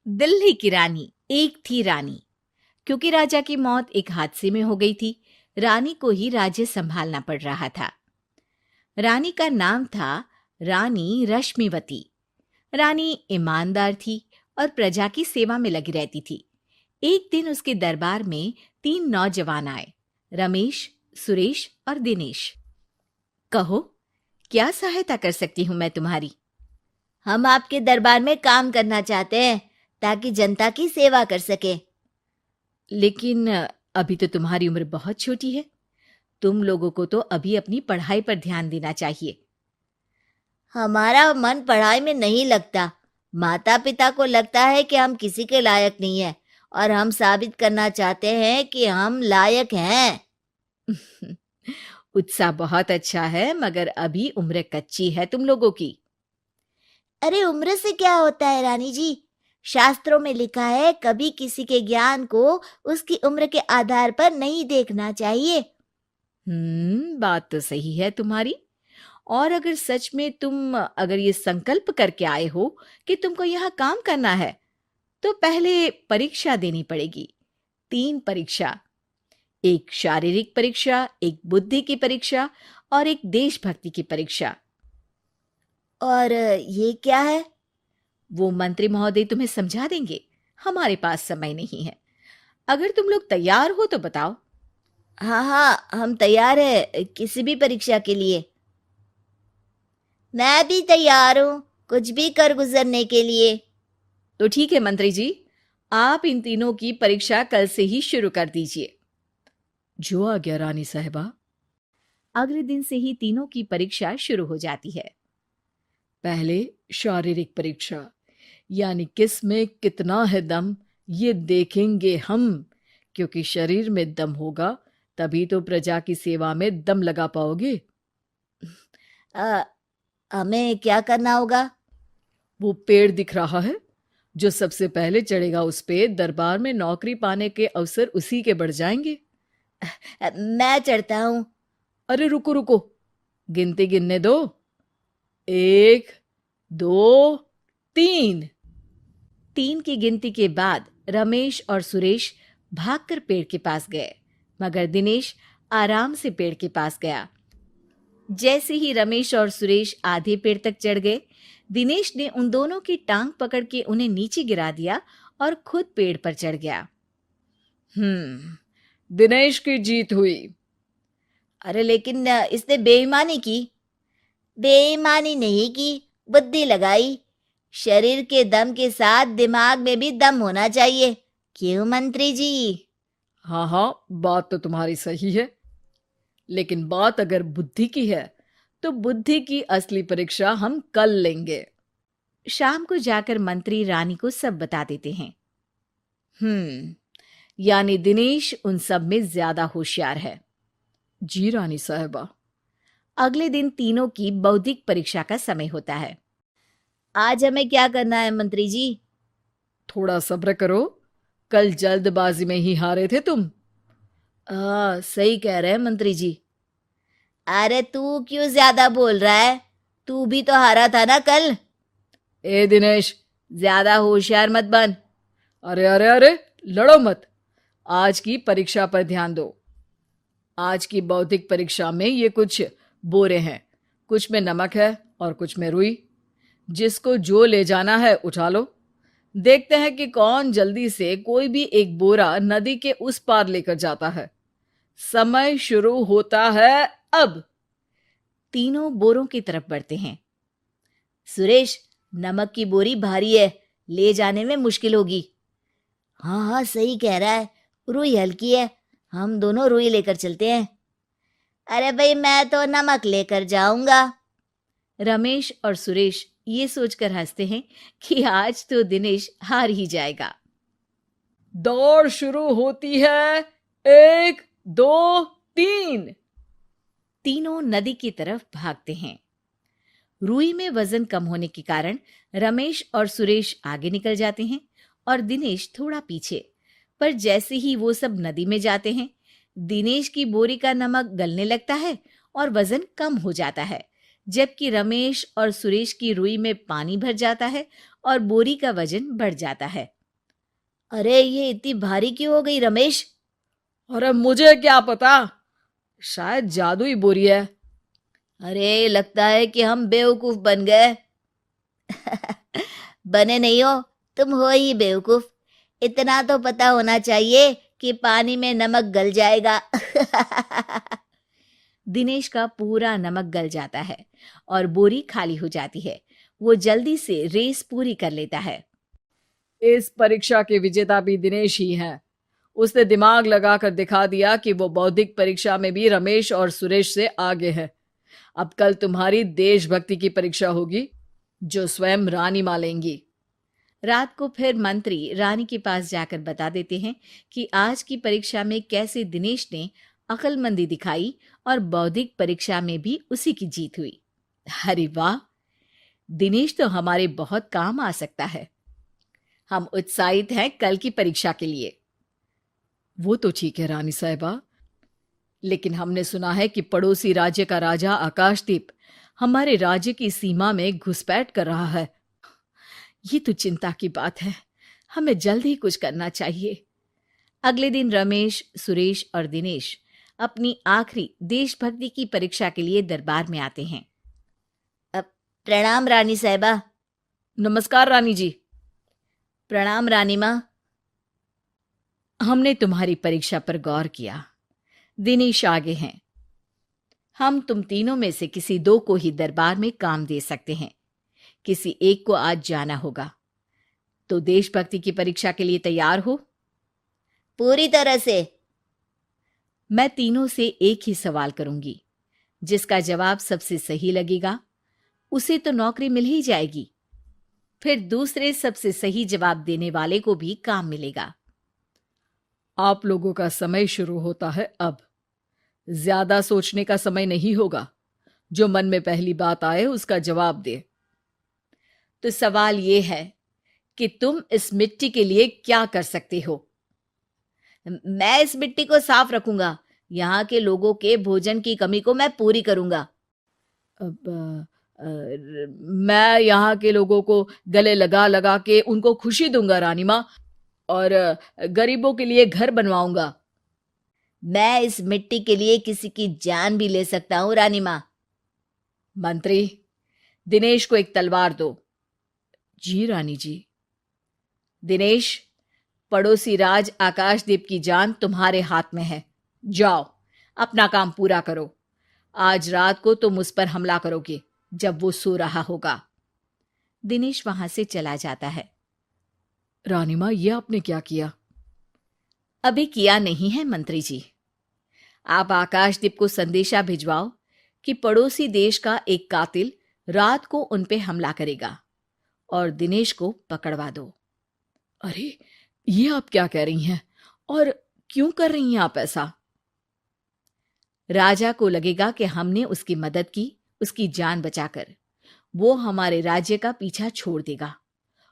दिल्ली की रानी। एक थी रानी। क्योंकि राजा की मौत एक हादसे में हो गई थी, रानी को ही राज्य संभालना पड़ रहा था। रानी का नाम था रानी रश्मिवती। रानी ईमानदार थी और प्रजा की सेवा में लगी रहती थी। एक दिन उसके दरबार में 3 नौजवान आए, रमेश, सुरेश और दिनेश। कहो, क्या सहायता कर सकती हूँ मैं तुम्हारी? हम आपके दरबार में काम करना चाहते हैं ताकि जनता की सेवा कर सके। लेकिन अभी तो तुम्हारी उम्र बहुत छोटी है। तुम लोगों को तो अभी अपनी पढ़ाई पर ध्यान देना चाहिए। हमारा मन पढ़ाई में नहीं लगता। माता पिता को लगता है कि हम किसी के लायक नहीं है और हम साबित करना चाहते हैं कि हम लायक हैं। उत्साह बहुत अच्छा है, मगर अभी उम्र कच्ची है तुम लोगों की। अरे उम्र से क्या होता है रानी जी? शास्त्रों में लिखा है कभी किसी के ज्ञान को उसकी उम्र के आधार पर नहीं देखना चाहिए। बात तो सही है तुम्हारी। और अगर सच में तुम अगर ये संकल्प करके आए हो कि तुमको यहाँ काम करना है, तो पहले परीक्षा देनी पड़ेगी। 3 परीक्षा। एक शारीरिक परीक्षा, एक बुद्धि की परीक्षा और एक देशभक्ति की परीक्षा। और ये क्या है? वो मंत्री महोदय तुम्हें समझा देंगे। हमारे पास समय नहीं है। अगर तुम लोग तैयार हो तो बताओ। हाँ हाँ, हम तैयार है किसी भी परीक्षा के लिए। मैं भी तैयार हूँ कुछ भी कर गुजरने के लिए। तो ठीक है मंत्री जी, आप इन तीनों की परीक्षा कल से ही शुरू कर दीजिए। जो आ गया रानी साहिबा। अगले दिन से ही तीनों की परीक्षा शुरू हो जाती है। पहले शारीरिक परीक्षा, यानी किस में कितना है दम, ये देखेंगे हम। क्योंकि शरीर में दम होगा तभी तो प्रजा की सेवा में दम लगा पाओगे। अ, हमें क्या करना होगा? वो पेड़ दिख रहा है, जो सबसे पहले चढ़ेगा उस पे दरबार में नौकरी पाने के अवसर उसी के बढ़ जाएंगे। मैं चढ़ता हूँ। अरे रुको रुको, गिनती गिनने दो। 1, 2, 3। 3 की गिनती के बाद रमेश और सुरेश भागकर पेड़ के पास गए, मगर दिनेश आराम से पेड़ के पास गया। जैसे ही रमेश और सुरेश आधे पेड़ तक चढ़ गए, दिनेश ने उन दोनों की टांग पकड़ के उन्हें नीचे गिरा दिया और खुद पेड़ पर चढ़ गया। दिनेश की जीत हुई। अरे लेकिन इसने बेईमानी की। बेईमानी नहीं की, बुद्धि लगाई। शरीर के दम के साथ दिमाग में भी दम होना चाहिए। क्यों मंत्री जी? हाँ हाँ, बात तो तुम्हारी सही है, लेकिन बात अगर बुद्धि की है तो बुद्धि की असली परीक्षा हम कल लेंगे। शाम को जाकर मंत्री रानी को सब बता देते हैं। यानी दिनेश उन सब में ज्यादा होशियार है। जी रानी साहिबा। अगले दिन तीनों की बौद्धिक परीक्षा का समय होता है। आज हमें क्या करना है मंत्री जी? थोड़ा सब्र करो, कल जल्दबाजी में ही हारे थे तुम। सही कह रहे हैं मंत्री जी। अरे तू क्यों ज्यादा बोल रहा है? तू भी तो हारा था ना कल। ए दिनेश, ज्यादा होशियार मत बन। अरे अरे अरे, लड़ो मत। आज की परीक्षा पर ध्यान दो। आज की बौद्धिक परीक्षा में ये कुछ बोरे हैं, कुछ में नमक है और कुछ में रुई। जिसको जो ले जाना है उठा लो। देखते हैं कि कौन जल्दी से कोई भी एक बोरा नदी के उस पार लेकर जाता है। समय शुरू होता है अब। तीनों बोरों की तरफ बढ़ते हैं। सुरेश, नमक की बोरी भारी है, ले जाने में मुश्किल होगी। हाँ हाँ, सही कह रहा है, रुई हल्की है, हम दोनों रुई लेकर चलते हैं। अरे भाई, मैं तो नमक लेकर जाऊंगा। रमेश और सुरेश ये सोचकर हंसते हैं कि आज तो दिनेश हार ही जाएगा। दौड़ शुरू होती है। 1, 2, 3। तीनों नदी की तरफ भागते हैं। रुई में वजन कम होने के कारण रमेश और सुरेश आगे निकल जाते हैं और दिनेश थोड़ा पीछे। पर जैसे ही वो सब नदी में जाते हैं, दिनेश की बोरी का नमक गलने लगता है और वजन कम हो जाता है, जबकि रमेश और सुरेश की रुई में पानी भर जाता है और बोरी का वजन बढ़ जाता है। अरे ये इतनी भारी क्यों हो गई रमेश? अरे मुझे क्या पता, शायद जादुई बोरी है। अरे लगता है कि हम बेवकूफ बन गए। बने नहीं हो, तुम हो ही बेवकूफ। इतना तो पता होना चाहिए कि पानी में नमक गल जाएगा। दिनेश का पूरा नमक गल जाता है और बोरी खाली हो जाती है। वो जल्दी से रेस पूरी कर लेता है। इस परीक्षा के विजेता भी दिनेश ही हैं। उसने दिमाग लगाकर दिखा दिया कि वो बौद्धिक परीक्षा में भी रमेश और सुरेश से आगे है। अब कल तुम्हारी देशभक्ति की परीक्षा होगी, जो स्वयं रानी मां लेंगी। रात को फिर मंत्री रानी के पास जाकर बता देते हैं कि आज की परीक्षा में कैसे दिनेश ने अक्लमंदी दिखाई और बौद्धिक परीक्षा में भी उसी की जीत हुई। अरे वाह, दिनेश तो हमारे बहुत काम आ सकता है। हम उत्साहित हैं कल की परीक्षा के लिए। वो तो ठीक है रानी साहिबा, लेकिन हमने सुना है कि पड़ोसी राज्य का राजा आकाशदीप हमारे राज्य की सीमा में घुसपैठ कर रहा है। ये तो चिंता की बात है। हमें जल्द ही कुछ करना चाहिए। अगले दिन रमेश, सुरेश और दिनेश अपनी आखिरी देशभक्ति की परीक्षा के लिए दरबार में आते हैं। प्रणाम रानी साहिबा। नमस्कार रानी जी। प्रणाम रानी माँ। हमने तुम्हारी परीक्षा पर गौर किया। दिनेश आगे हैं। हम तुम तीनों में से किसी दो को ही दरबार में काम दे सकते हैं। किसी एक को आज जाना होगा। तो देशभक्ति की परीक्षा के लिए तैयार हो? पूरी तरह से। मैं तीनों से एक ही सवाल करूंगी। जिसका जवाब सबसे सही लगेगा उसे तो नौकरी मिल ही जाएगी। फिर दूसरे सबसे सही जवाब देने वाले को भी काम मिलेगा। आप लोगों का समय शुरू होता है अब। ज्यादा सोचने का समय नहीं होगा। जो मन में पहली बात आए उसका जवाब दे। तो सवाल यह है कि तुम इस मिट्टी के लिए क्या कर सकते हो? मैं इस मिट्टी को साफ रखूंगा। यहाँ के लोगों के भोजन की कमी को मैं पूरी करूंगा। मैं यहाँ के लोगों को गले लगा लगा के उनको खुशी दूंगा रानी माँ, और गरीबों के लिए घर बनवाऊंगा। मैं इस मिट्टी के लिए किसी की जान भी ले सकता हूँ रानी माँ। मंत्री, दिनेश को एक तलवार दो। जी रानी जी। दिनेश, पड़ोसी राज आकाशदीप की जान तुम्हारे हाथ में है। जाओ, अपना काम पूरा करो। आज रात को तुम उस पर हमला करोगे जब वो सो रहा होगा। दिनेश वहां से चला जाता है। रानी माँ, ये आपने क्या किया? अभी किया नहीं है मंत्री जी। आप आकाशदीप को संदेशा भिजवाओ कि पड़ोसी देश का एक कातिल रात को उन पे हमला करेगा और दिनेश को पकड़वा दो। अरे ये आप क्या कह रही हैं, और क्यों कर रही हैं आप ऐसा? राजा को लगेगा कि हमने उसकी मदद की, उसकी जान बचाकर। वो हमारे राज्य का पीछा छोड़ देगा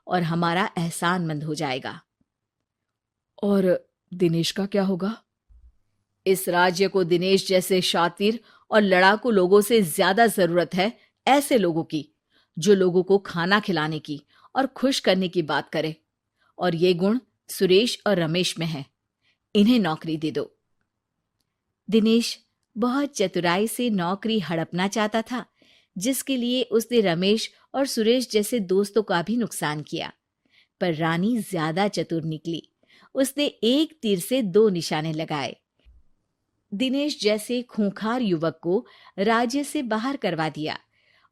और हमारा एहसानमंद हो जाएगा। और दिनेश का क्या होगा? इस राज्य को दिनेश जैसे शातिर और लड़ाकू लोगों से ज्यादा जरूरत है, ऐसे लोगों की जो लोगों को खाना खिलाने की और खुश करने की बात करे। और ये गुण सुरेश और रमेश में है। इन्हें नौकरी दे दो। दिनेश बहुत चतुराई से नौकरी हड़पना चाहता था, जिसके लिए उसने रमेश और सुरेश जैसे दोस्तों का भी नुकसान किया। पर रानी ज्यादा चतुर निकली। उसने एक तीर से दो निशाने लगाए। दिनेश जैसे खूंखार युवक को राज्य से बाहर करवा दिया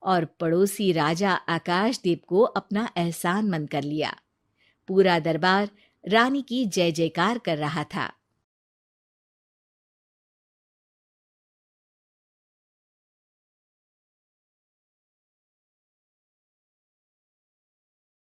और पड़ोसी राजा आकाशदीप को अपना एहसानमंद कर लिया। पूरा दरबार रानी की जय जयकार कर रहा था।